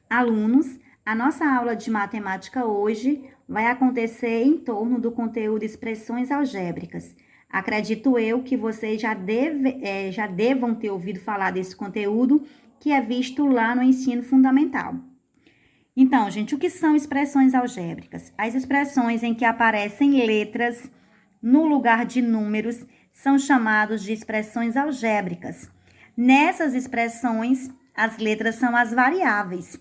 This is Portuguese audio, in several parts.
Alunos, a nossa aula de matemática hoje vai acontecer em torno do conteúdo expressões algébricas. Acredito eu que vocês já devam ter ouvido falar desse conteúdo que é visto lá no ensino fundamental. Então, gente, o que são expressões algébricas? As expressões em que aparecem letras no lugar de números são chamadas de expressões algébricas. Nessas expressões, as letras são as variáveis.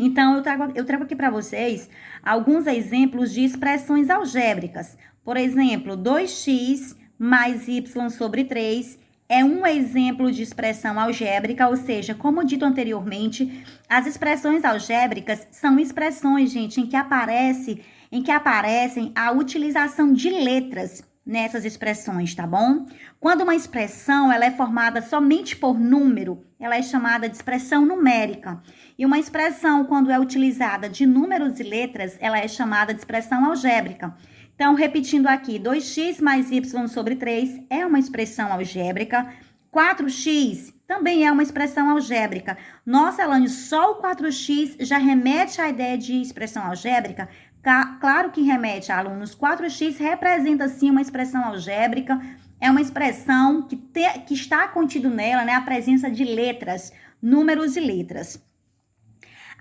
Então, eu trago aqui para vocês alguns exemplos de expressões algébricas. Por exemplo, 2x mais y sobre 3 é um exemplo de expressão algébrica, ou seja, como dito anteriormente, as expressões algébricas são expressões, gente, em que aparecem a utilização de letras nessas expressões, tá bom? Quando uma expressão ela é formada somente por número, ela é chamada de expressão numérica. E uma expressão, quando é utilizada de números e letras, ela é chamada de expressão algébrica. Então, repetindo aqui, 2x mais y sobre 3 é uma expressão algébrica. 4x também é uma expressão algébrica. Nossa, Elane, só o 4x já remete à ideia de expressão algébrica? Claro que remete, alunos. 4x representa, sim, uma expressão algébrica. É uma expressão que está contido nela, né, a presença de letras, números e letras.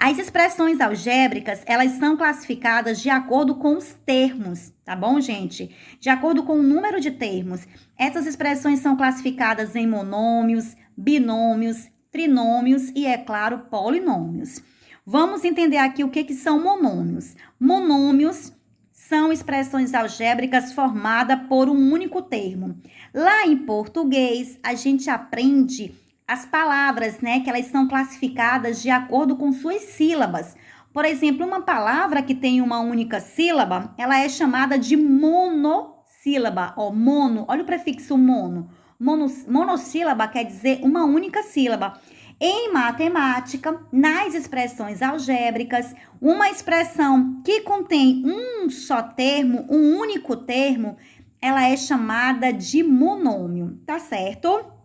As expressões algébricas, elas são classificadas de acordo com os termos, tá bom, gente? De acordo com o número de termos. Essas expressões são classificadas em monômios, binômios, trinômios e, é claro, polinômios. Vamos entender aqui o que são monômios. Monômios são expressões algébricas formadas por um único termo. Lá em português, a gente aprende as palavras, né, que elas são classificadas de acordo com suas sílabas. Por exemplo, uma palavra que tem uma única sílaba, ela é chamada de monossílaba, ó, mono, olha o prefixo mono. Monossílaba quer dizer uma única sílaba. Em matemática, nas expressões algébricas, uma expressão que contém um só termo, um único termo, ela é chamada de monômio, tá certo?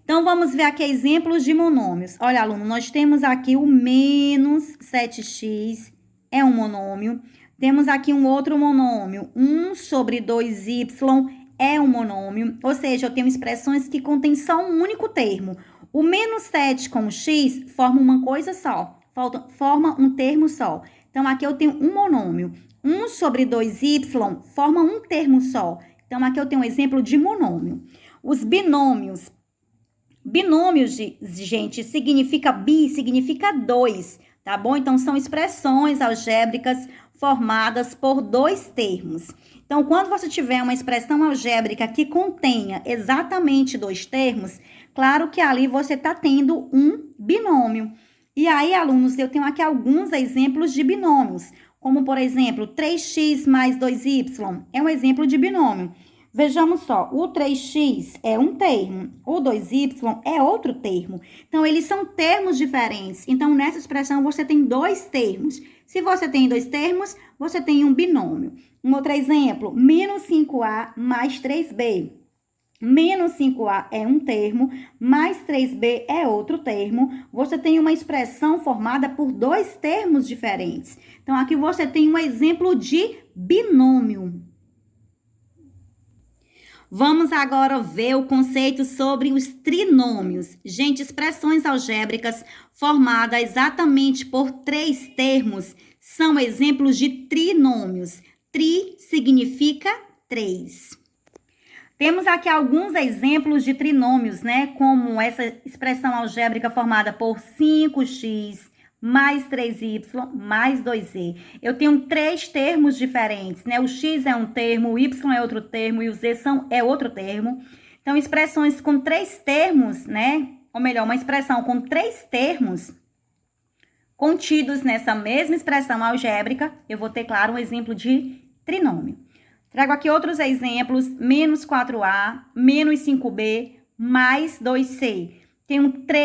Então, vamos ver aqui exemplos de monômios. Olha, aluno, nós temos aqui o menos 7x, é um monômio. Temos aqui um outro monômio, 1 sobre 2y é um monômio. Ou seja, eu tenho expressões que contêm só um único termo. O menos 7 com o x forma uma coisa só, forma um termo só. Então, aqui eu tenho um monômio. 1 sobre 2y forma um termo só. Então, aqui eu tenho um exemplo de monômio. Os binômios. Binômios, gente, significa dois, tá bom? Então, são expressões algébricas formadas por dois termos. Então, quando você tiver uma expressão algébrica que contenha exatamente dois termos, claro que ali você está tendo um binômio. E aí, alunos, eu tenho aqui alguns exemplos de binômios, como, por exemplo, 3x mais 2y é um exemplo de binômio. Vejamos só, o 3x é um termo, o 2y é outro termo. Então, eles são termos diferentes. Então, nessa expressão, você tem dois termos. Se você tem dois termos, você tem um binômio. Um outro exemplo, menos 5a mais 3b. Menos 5a é um termo, mais 3b é outro termo. Você tem uma expressão formada por dois termos diferentes. Então, aqui você tem um exemplo de binômio. Vamos agora ver o conceito sobre os trinômios. Gente, expressões algébricas formadas exatamente por três termos são exemplos de trinômios. Tri significa três. Temos aqui alguns exemplos de trinômios, né? Como essa expressão algébrica formada por 5x mais 3y mais 2z. Eu tenho três termos diferentes, né? O x é um termo, o y é outro termo e o z é outro termo. Então, expressões com três termos, né? Ou melhor, uma expressão com três termos contidos nessa mesma expressão algébrica, eu vou ter, claro, um exemplo de trinômio. Trago aqui outros exemplos, menos 4a, menos 5b, mais 2c. Tem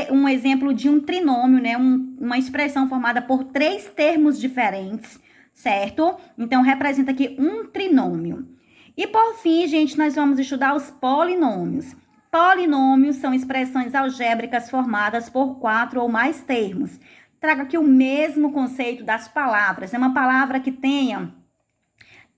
um exemplo de um trinômio, né? Uma expressão formada por três termos diferentes, certo? Então, representa aqui um trinômio. E, por fim, gente, nós vamos estudar os polinômios. Polinômios são expressões algébricas formadas por quatro ou mais termos. Trago aqui o mesmo conceito das palavras. É uma palavra que tenha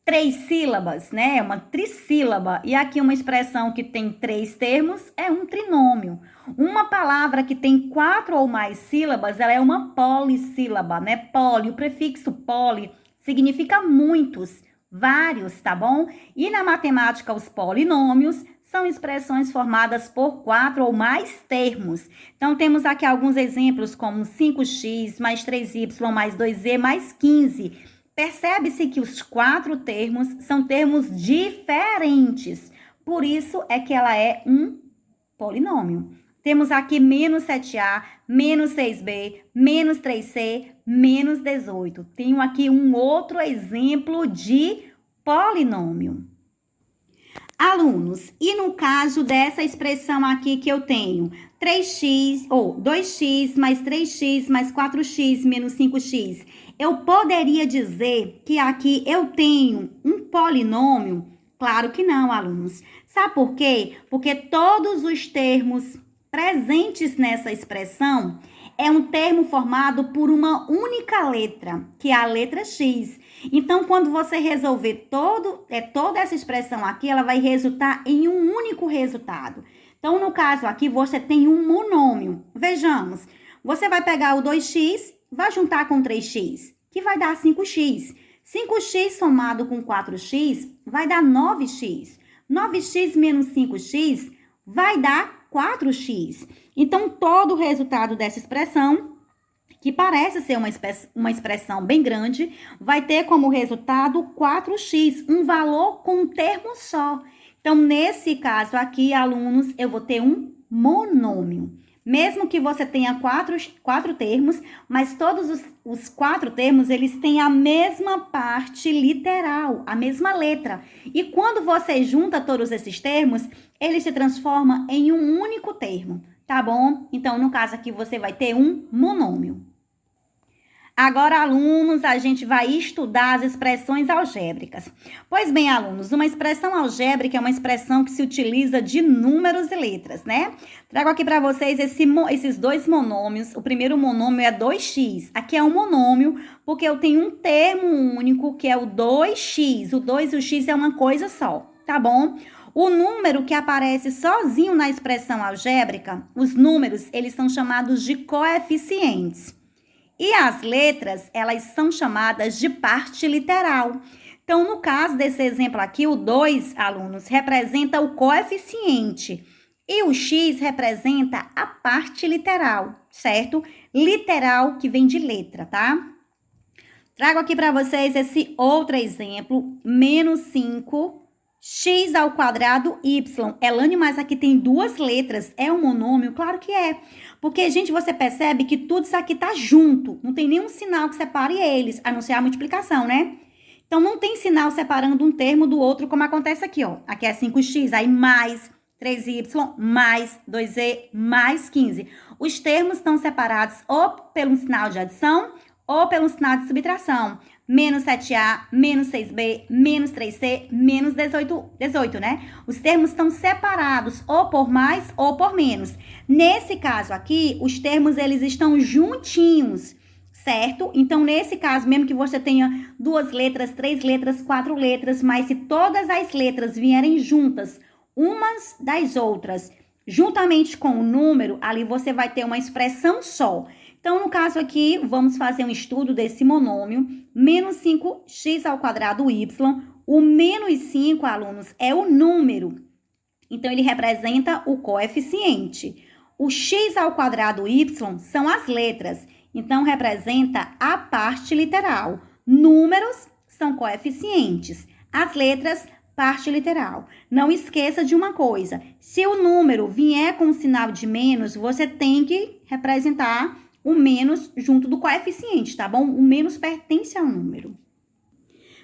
3 sílabas, né? É uma trissílaba. E aqui uma expressão que tem 3 termos é um trinômio. Uma palavra que tem 4 ou mais sílabas, ela é uma polissílaba, né? Poli, o prefixo poli significa muitos, vários, tá bom? E na matemática, os polinômios são expressões formadas por 4 ou mais termos. Então, temos aqui alguns exemplos como 5x mais 3y mais 2z mais 15. Percebe-se que os 4 termos são termos diferentes. Por isso é que ela é um polinômio. Temos aqui menos 7a, menos 6b, menos 3c, menos 18. Tenho aqui um outro exemplo de polinômio. Alunos, e no caso dessa expressão aqui que eu tenho, 3x ou 2x mais 3x mais 4x menos 5x, eu poderia dizer que aqui eu tenho um polinômio? Claro que não, alunos. Sabe por quê? Porque todos os termos presentes nessa expressão é um termo formado por uma única letra, que é a letra X. Então, quando você resolver toda essa expressão aqui, ela vai resultar em um único resultado. Então, no caso aqui, você tem um monômio. Vejamos, você vai pegar o 2x, vai juntar com 3x, que vai dar 5x. 5x somado com 4x vai dar 9x. 9x menos 5x vai dar 4x. Então, todo o resultado dessa expressão, que parece ser uma expressão bem grande, vai ter como resultado 4x, um valor com um termo só. Então, nesse caso aqui, alunos, eu vou ter um monômio. Mesmo que você tenha quatro termos, mas todos os 4 termos, eles têm a mesma parte literal, a mesma letra. E quando você junta todos esses termos, ele se transforma em um único termo, tá bom? Então, no caso aqui, você vai ter um monômio. Agora, alunos, a gente vai estudar as expressões algébricas. Pois bem, alunos, uma expressão algébrica é uma expressão que se utiliza de números e letras, né? Trago aqui para vocês esses 2 monômios. O primeiro monômio é 2x. Aqui é um monômio porque eu tenho um termo único que é o 2x. O 2 e o x é uma coisa só, tá bom? O número que aparece sozinho na expressão algébrica, os números, eles são chamados de coeficientes. E as letras, elas são chamadas de parte literal. Então, no caso desse exemplo aqui, o 2, alunos, representa o coeficiente. E o x representa a parte literal, certo? Literal que vem de letra, tá? Trago aqui para vocês esse outro exemplo, menos 5, x ao quadrado y. Elane, mas aqui tem 2 letras, é um monômio? Claro que é. Porque, gente, você percebe que tudo isso aqui tá junto. Não tem nenhum sinal que separe eles, a não ser a multiplicação, né? Então, não tem sinal separando um termo do outro, como acontece aqui, ó. Aqui é 5x, aí mais 3y, mais 2z, mais 15. Os termos estão separados ou pelo sinal de adição ou pelo sinal de subtração. Menos 7a, menos 6b, menos 3c, menos 18, né? Os termos estão separados ou por mais ou por menos. Nesse caso aqui, os termos, eles estão juntinhos, certo? Então, nesse caso, mesmo que você tenha 2 letras, 3 letras, 4 letras, mas se todas as letras vierem juntas, umas das outras, juntamente com o número, ali você vai ter uma expressão só. Então, no caso aqui, vamos fazer um estudo desse monômio, menos 5x ao quadrado y. O menos 5, alunos, é o número. Então, ele representa o coeficiente. O x ao quadrado y são as letras. Então, representa a parte literal. Números são coeficientes. As letras, parte literal. Não esqueça de uma coisa. Se o número vier com o sinal de menos, você tem que representar o menos junto do coeficiente, tá bom? O menos pertence ao número.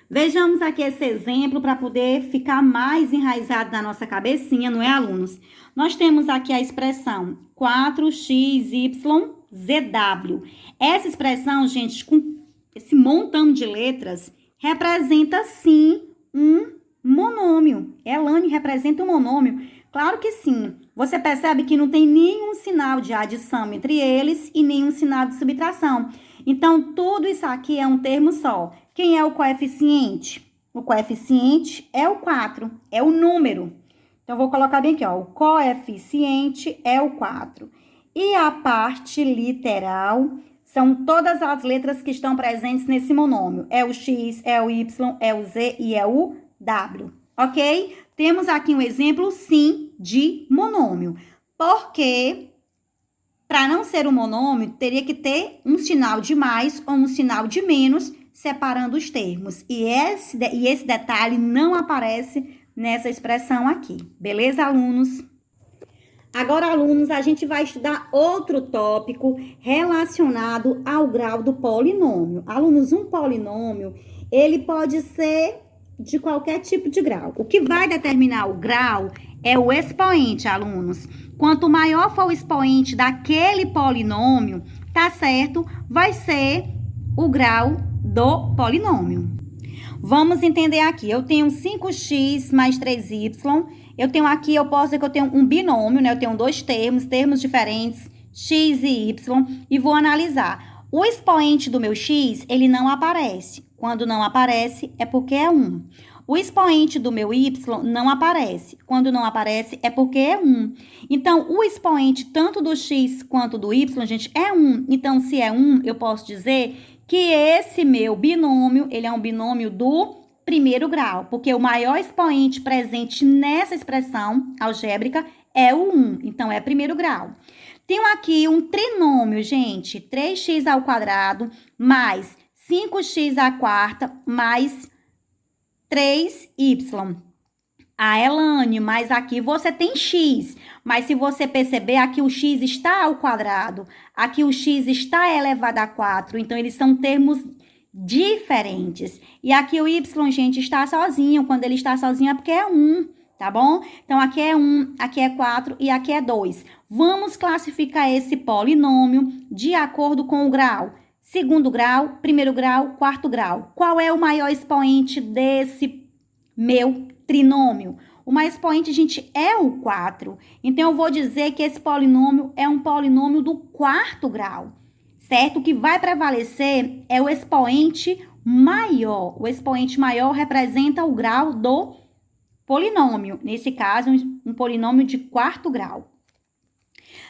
Vejamos aqui esse exemplo para poder ficar mais enraizado na nossa cabecinha, não é, alunos? Nós temos aqui a expressão 4xyzw. Essa expressão, gente, com esse montão de letras, representa sim um monômio. Elane representa um monômio. Claro que sim. você percebe que não tem nenhum sinal de adição entre eles e nenhum sinal de subtração. Então, tudo isso aqui é um termo só. Quem é o coeficiente? O coeficiente é o 4, é o número. Então, vou colocar bem aqui, ó. O coeficiente é o 4. E a parte literal são todas as letras que estão presentes nesse monômio. É o X, é o Y, é o Z e é o W, ok? Temos aqui um exemplo, sim, de monômio. Porque, para não ser um monômio, teria que ter um sinal de mais ou um sinal de menos, separando os termos. E esse detalhe não aparece nessa expressão aqui. Beleza, alunos? Agora, alunos, a gente vai estudar outro tópico relacionado ao grau do polinômio. Alunos, um polinômio, ele pode ser de qualquer tipo de grau. O que vai determinar o grau é o expoente, alunos. Quanto maior for o expoente daquele polinômio, tá certo? Vai ser o grau do polinômio. Vamos entender aqui. Eu tenho 5x mais 3y. Eu tenho aqui, eu posso dizer que eu tenho um binômio, né? Eu tenho dois termos diferentes, x e y, e vou analisar. O expoente do meu x, ele não aparece. Quando não aparece, é porque é 1. O expoente do meu y não aparece. Quando não aparece, é porque é 1. Então, o expoente tanto do x quanto do y, gente, é 1. Então, se é 1, eu posso dizer que esse meu binômio, ele é um binômio do primeiro grau, porque o maior expoente presente nessa expressão algébrica é o 1, então é primeiro grau. Tenho aqui um trinômio, gente, 3x ao quadrado mais 5x à quarta mais 3y. A Elane, mas aqui você tem x, mas se você perceber, aqui o x está ao quadrado, aqui o x está elevado a 4, então eles são termos diferentes. E aqui o y, gente, está sozinho. Quando ele está sozinho é porque é 1, tá bom? Então, aqui é 1, aqui é 4 e aqui é 2. Vamos classificar esse polinômio de acordo com o grau. Segundo grau, primeiro grau, quarto grau. Qual é o maior expoente desse meu trinômio? O maior expoente, gente, é o 4. Então, eu vou dizer que esse polinômio é um polinômio do quarto grau. Certo? O que vai prevalecer é o expoente maior. O expoente maior representa o grau do polinômio. Nesse caso, um polinômio de quarto grau.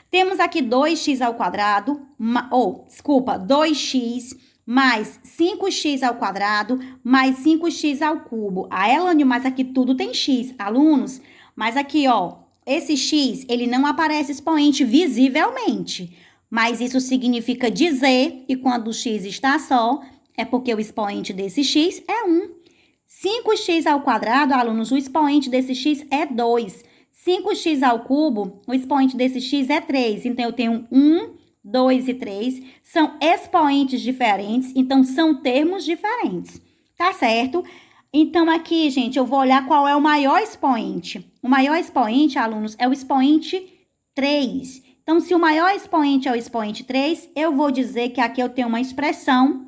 Temos aqui 2x ao quadrado, 2x mais 5x ao quadrado mais 5x ao cubo. A Elane, mas aqui tudo tem x, alunos. Mas aqui, ó, esse x, ele não aparece expoente visivelmente. Mas isso significa dizer que quando o x está só, é porque o expoente desse x é 1. 5x ao quadrado, alunos, o expoente desse x é 2. 5x ao cubo, o expoente desse x é 3. Então, eu tenho 1, 2 e 3. São expoentes diferentes, então são termos diferentes. Tá certo? Então, aqui, gente, eu vou olhar qual é o maior expoente. O maior expoente, alunos, é o expoente 3. Então, se o maior expoente é o expoente 3, eu vou dizer que aqui eu tenho uma expressão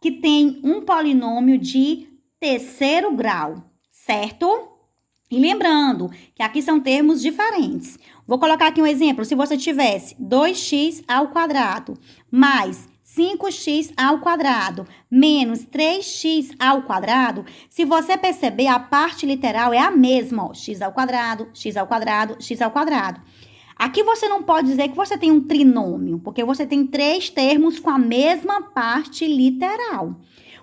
que tem um polinômio de terceiro grau, certo? E lembrando que aqui são termos diferentes. Vou colocar aqui um exemplo. Se você tivesse 2x ao quadrado mais 5x ao quadrado menos 3x ao quadrado, se você perceber, a parte literal é a mesma, ó, x ao quadrado, x ao quadrado, x ao quadrado. Aqui você não pode dizer que você tem um trinômio, porque você tem 3 termos com a mesma parte literal.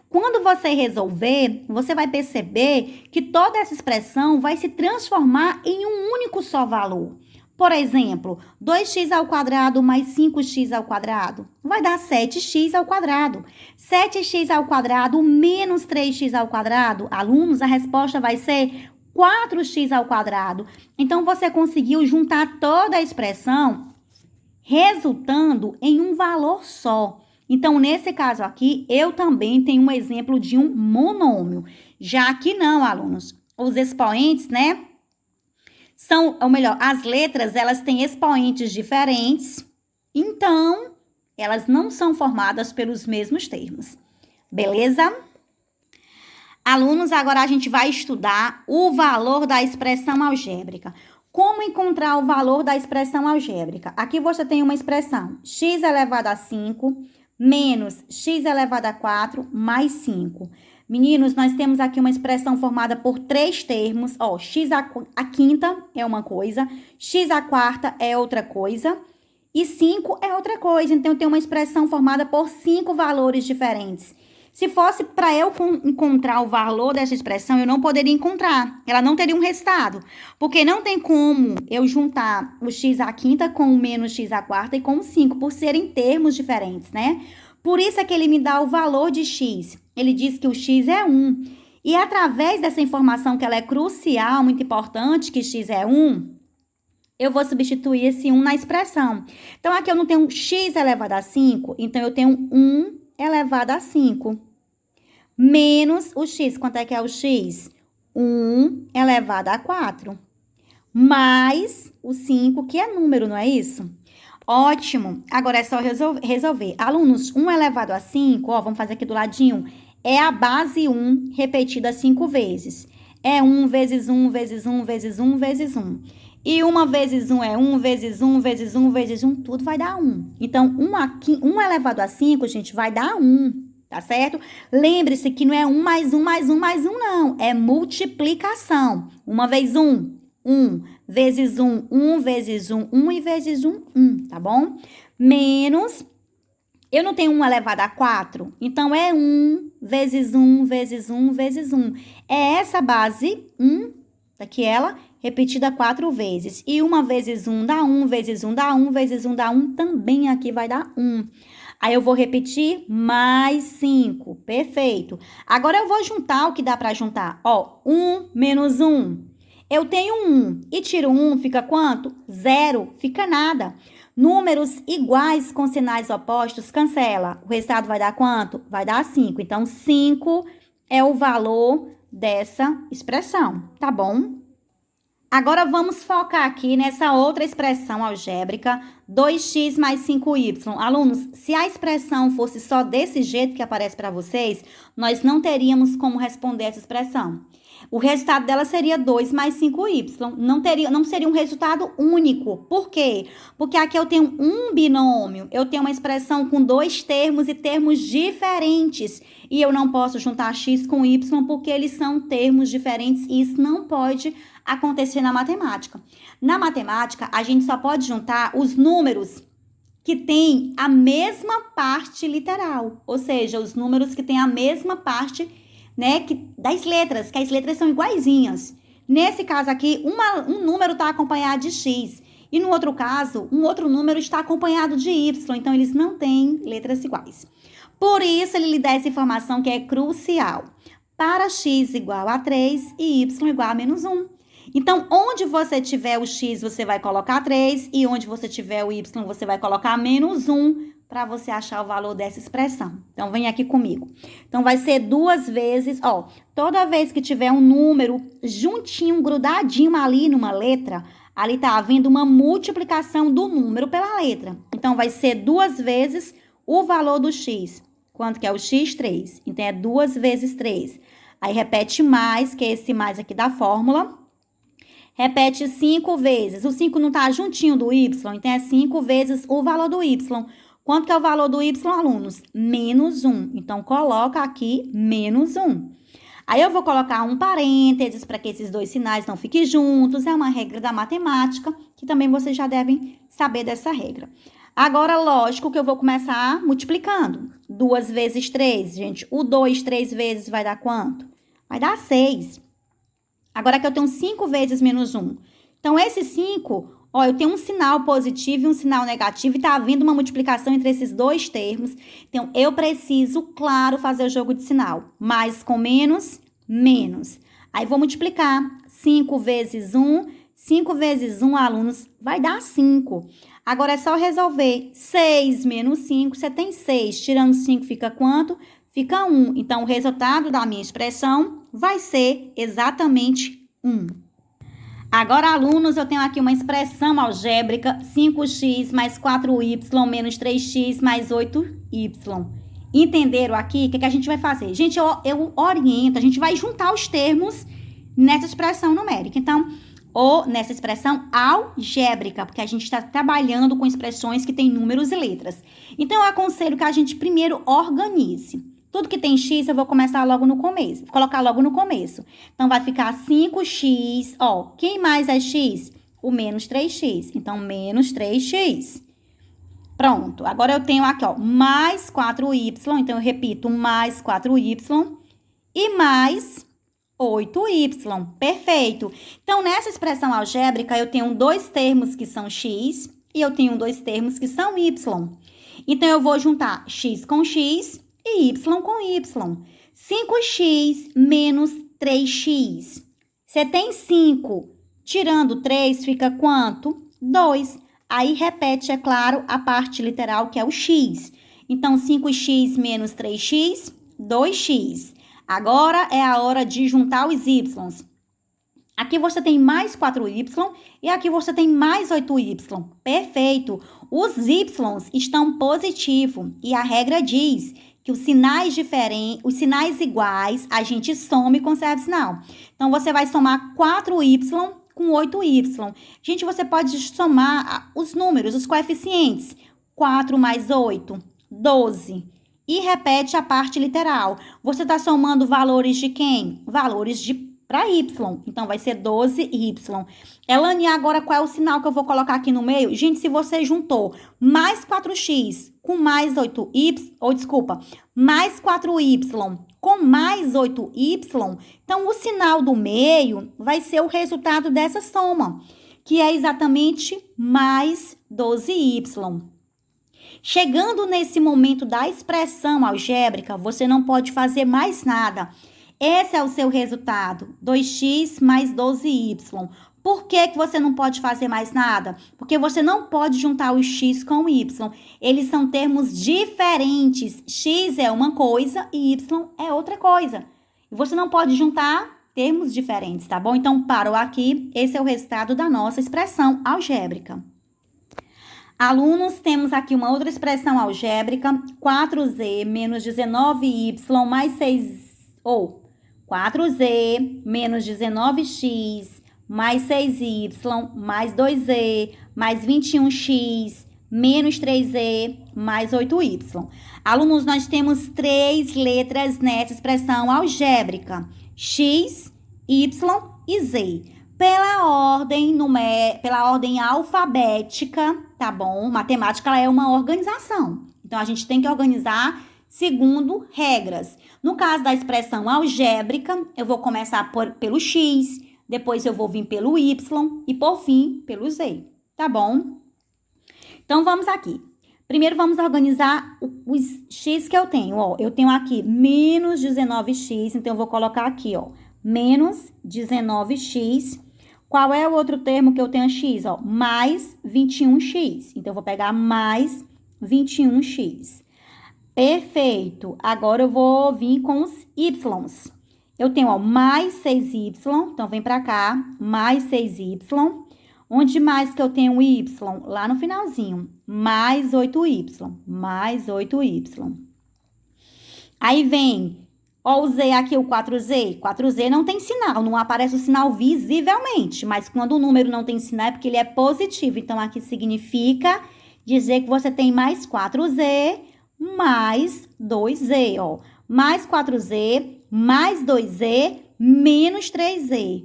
Quando você resolver, você vai perceber que toda essa expressão vai se transformar em um único só valor. Por exemplo, 2x ao quadrado mais 5x ao quadrado vai dar 7x ao quadrado. 7x ao quadrado menos 3x ao quadrado, alunos, a resposta vai ser 4x ao quadrado. Então, você conseguiu juntar toda a expressão, resultando em um valor só. Então, nesse caso aqui, eu também tenho um exemplo de um monômio. Já que não, alunos, os expoentes, né? Ou melhor, as letras, elas têm expoentes diferentes. Então, elas não são formadas pelos mesmos termos. Beleza? Alunos, agora a gente vai estudar o valor da expressão algébrica. Como encontrar o valor da expressão algébrica? Aqui você tem uma expressão x elevado a 5 menos x elevado a 4 mais 5. Meninos, nós temos aqui uma expressão formada por 3 termos. Ó, x a quinta é uma coisa, x a quarta é outra coisa e 5 é outra coisa. Então, eu tenho uma expressão formada por 5 valores diferentes. Se fosse para eu encontrar o valor dessa expressão, eu não poderia encontrar. Ela não teria um resultado. Porque não tem como eu juntar o x à quinta com o menos x à quarta e com o 5, por serem termos diferentes, né? Por isso é que ele me dá o valor de x. Ele diz que o x é 1. E através dessa informação que ela é crucial, muito importante, que x é 1, eu vou substituir esse 1 na expressão. Então, aqui eu não tenho x elevado a 5, então eu tenho 1 elevado a 5. Menos o x. Quanto é que é o x? 1 elevado a 4. Mais o 5, que é número, não é isso? Ótimo. Agora é só resolver. Alunos, 1 elevado a 5, ó, vamos fazer aqui do ladinho, é a base 1 repetida 5 vezes. É 1 vezes 1 vezes 1 vezes 1 vezes 1. E 1 vezes 1 é 1 vezes 1 vezes 1 vezes 1, tudo vai dar 1. Então, 1 elevado a 5, gente, vai dar 1, tá certo? Lembre-se que não é 1 mais 1 mais 1 mais 1, não. É multiplicação. 1 vezes 1, 1 vezes 1, 1 vezes 1, 1 e vezes 1, 1, tá bom? Menos, eu não tenho 1 elevado a 4, então é 1 vezes 1 vezes 1 vezes 1. É essa base 1, daqui ela, repetida 4 vezes. E 1 vezes 1 dá 1, vezes 1 dá 1, vezes 1 dá 1, também aqui vai dar 1. Aí eu vou repetir mais 5, perfeito. Agora eu vou juntar o que dá para juntar. Ó, 1 menos 1. Eu tenho 1 e tiro 1, fica quanto? 0, fica nada. Números iguais com sinais opostos, cancela. O resultado vai dar quanto? Vai dar 5. Então, 5 é o valor dessa expressão, tá bom? Agora, vamos focar aqui nessa outra expressão algébrica, 2x mais 5y. Alunos, se a expressão fosse só desse jeito que aparece para vocês, nós não teríamos como responder essa expressão. O resultado dela seria 2 mais 5y. Não seria um resultado único. Por quê? Porque aqui eu tenho um binômio, eu tenho uma expressão com 2 termos e termos diferentes. E eu não posso juntar x com y porque eles são termos diferentes e isso não pode acontecer na matemática. Na matemática, a gente só pode juntar os números que têm a mesma parte literal. Ou seja, os números que têm a mesma parte, né, das letras, que as letras são iguaizinhas. Nesse caso aqui, um número está acompanhado de x. E no outro caso, um outro número está acompanhado de y. Então, eles não têm letras iguais. Por isso, ele lhe dá essa informação que é crucial. Para x igual a 3 e y igual a menos 1. Então, onde você tiver o x, você vai colocar 3. E onde você tiver o y, você vai colocar menos 1 para você achar o valor dessa expressão. Então, vem aqui comigo. Então, vai ser 2 vezes, ó, toda vez que tiver um número juntinho, grudadinho ali numa letra, ali tá havendo uma multiplicação do número pela letra. Então, vai ser 2 vezes o valor do x. Quanto que é o x? 3. Então, é 2 vezes 3. Aí, repete mais, que é esse mais aqui da fórmula. Repete 5 vezes. O 5 não tá juntinho do y, então é 5 vezes o valor do y. Quanto que é o valor do y, alunos? Menos 1. Então, coloca aqui menos 1. Aí, eu vou colocar um parênteses para que esses dois sinais não fiquem juntos. É uma regra da matemática, que também vocês já devem saber dessa regra. Agora, lógico que eu vou começar multiplicando. 2 vezes 3, gente. O 2, 3 vezes vai dar quanto? Vai dar 6. Agora que eu tenho 5 vezes menos 1. Então, esse 5, ó, eu tenho um sinal positivo e um sinal negativo e tá havendo uma multiplicação entre esses dois termos. Então, eu preciso, claro, fazer o jogo de sinal. Mais com menos, menos. Aí, vou multiplicar. 5 vezes 1, 5 vezes 1, alunos, vai dar 5. Agora, é só resolver. 6 menos 5, você tem 6. Tirando 5, fica quanto? Fica 1. Então, o resultado da minha expressão vai ser exatamente 1. Agora, alunos, eu tenho aqui uma expressão algébrica, 5x mais 4y menos 3x mais 8y. Entenderam aqui? O que a gente vai fazer? Gente, eu oriento, a gente vai juntar os termos nessa expressão numérica. Então, ou nessa expressão algébrica, porque a gente está trabalhando com expressões que têm números e letras. Então, eu aconselho que a gente primeiro organize. Tudo que tem x, eu vou começar logo no começo, colocar logo no começo. Então, vai ficar 5x, ó, quem mais é x? O menos 3x, então, menos 3x. Pronto, agora eu tenho aqui, ó, mais 4y, então eu repito, mais 4y e mais 8y, perfeito. Então, nessa expressão algébrica, eu tenho dois termos que são x e eu tenho dois termos que são y. Então, eu vou juntar x com x e y com y. 5x menos 3x. Você tem 5, tirando 3 fica quanto? 2. Aí, repete, é claro, a parte literal, que é o x. Então, 5x menos 3x, 2x. Agora é a hora de juntar os y's. Aqui você tem mais 4y e aqui você tem mais 8y. Perfeito. Os y's estão positivos e a regra diz que os sinais diferentes, os sinais iguais, a gente soma e conserva o sinal. Então, você vai somar 4y com 8y. Gente, você pode somar os números, os coeficientes. 4 mais 8, 12. E repete a parte literal. Você está somando valores de quem? Valores para y. Então, vai ser 12y. Elane, agora qual é o sinal que eu vou colocar aqui no meio? Gente, se você juntou mais 4x com mais 8y, mais 4y com mais 8y, então o sinal do meio vai ser o resultado dessa soma, que é exatamente mais 12y. Chegando nesse momento da expressão algébrica, você não pode fazer mais nada. Esse é o seu resultado, 2x mais 12y. Por que você não pode fazer mais nada? Porque você não pode juntar o x com o y. Eles são termos diferentes. X é uma coisa e y é outra coisa. E você não pode juntar termos diferentes, tá bom? Então, parou aqui. Esse é o resultado da nossa expressão algébrica. Alunos, temos aqui uma outra expressão algébrica, 4z menos 19y mais 6, ou 4z menos 19x mais 6y mais 2z mais 21x menos 3z mais 8y. Alunos, nós temos 3 letras nessa expressão algébrica, x, y e z. Pela ordem alfabética, tá bom? Matemática ela é uma organização. Então, a gente tem que organizar segundo regras. No caso da expressão algébrica, eu vou começar pelo x, depois eu vou vir pelo y e, por fim, pelo z, tá bom? Então, vamos aqui. Primeiro, vamos organizar os x que eu tenho. Ó, eu tenho aqui menos 19x, então eu vou colocar aqui, ó, menos 19x. Qual é o outro termo que eu tenho x? Ó, mais 21x. Então, eu vou pegar mais 21x. Perfeito. Agora, eu vou vir com os y's. Eu tenho, ó, mais 6y. Então, vem pra cá, mais 6y. Onde mais que eu tenho y? Lá no finalzinho. Mais 8y. Mais 8y. Aí, vem... Ó, usei aqui o 4z. 4z não tem sinal, não aparece o sinal visivelmente. Mas quando o número não tem sinal é porque ele é positivo. Então, aqui significa dizer que você tem mais 4z mais 2z, ó. Mais 4z, mais 2z, menos 3z.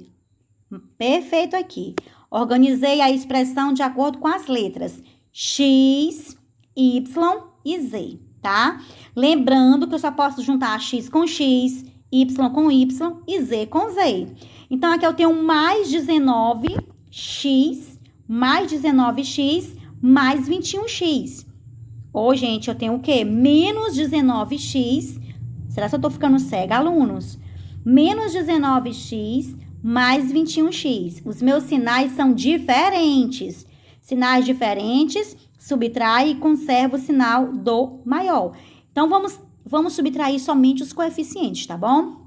Perfeito aqui. Organizei a expressão de acordo com as letras x, y e z. Tá? Lembrando que eu só posso juntar x com x, y com y e z com z. Então, aqui eu tenho mais 19x, mais 19x, mais 21x. Ou, gente, eu tenho o quê? Menos 19x. Será que eu tô ficando cega, alunos? Menos 19x, mais 21x. Os meus sinais são diferentes. Sinais diferentes... subtrai e conserva o sinal do maior. Então, vamos subtrair somente os coeficientes, tá bom?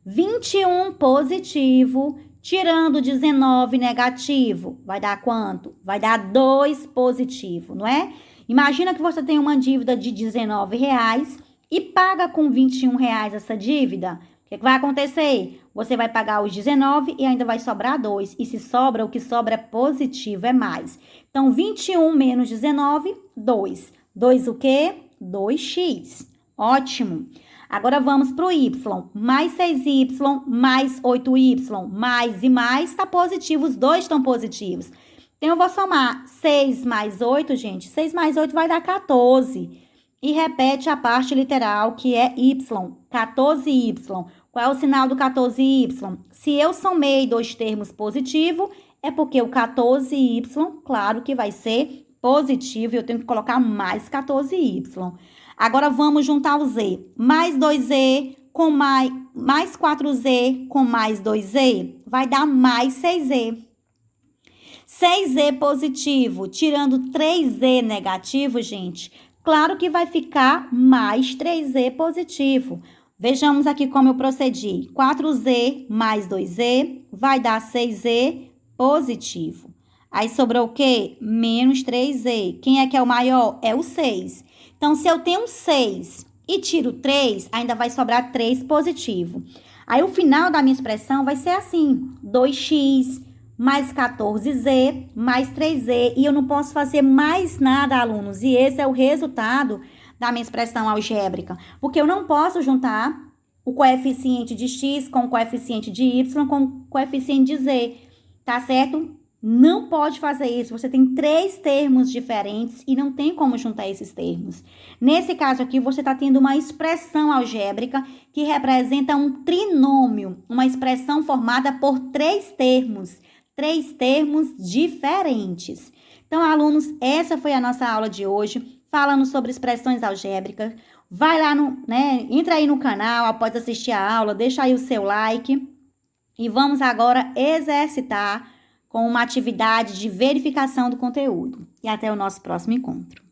21 positivo, tirando 19 negativo, vai dar quanto? Vai dar 2 positivo, não é? Imagina que você tem uma dívida de R$19 e paga com R$21 essa dívida, que vai acontecer? Você vai pagar os 19 e ainda vai sobrar 2. E se sobra, o que sobra é positivo, é mais. Então, 21 menos 19, 2. 2 o quê? 2x. Ótimo. Agora vamos para o y. Mais 6y, mais 8y, mais e mais, está positivo. Os dois estão positivos. Então, eu vou somar 6 mais 8, gente. 6 mais 8 vai dar 14. E repete a parte literal, que é y. 14y. Qual é o sinal do 14y? Se eu somei dois termos positivos, é porque o 14y, claro que vai ser positivo. E eu tenho que colocar mais 14y. Agora, vamos juntar o z. Mais 2z com mais 4z com mais 2z vai dar mais 6z. 6z positivo, tirando 3z negativo, gente, claro que vai ficar mais 3z positivo. Vejamos aqui como eu procedi. 4z mais 2z vai dar 6z positivo. Aí sobrou o quê? Menos 3z. Quem é que é o maior? É o 6. Então, se eu tenho 6 e tiro 3, ainda vai sobrar 3 positivo. Aí, o final da minha expressão vai ser assim. 2x mais 14z mais 3z. E eu não posso fazer mais nada, alunos. E esse é o resultado da minha expressão algébrica. Porque eu não posso juntar o coeficiente de x com o coeficiente de y com o coeficiente de z. Tá certo? Não pode fazer isso. Você tem 3 termos diferentes e não tem como juntar esses termos. Nesse caso aqui, você está tendo uma expressão algébrica que representa um trinômio, uma expressão formada por 3 termos diferentes. Então, alunos, essa foi a nossa aula de hoje, falando sobre expressões algébricas. Vai lá entra aí no canal após assistir a aula, deixa aí o seu like e vamos agora exercitar com uma atividade de verificação do conteúdo. E até o nosso próximo encontro.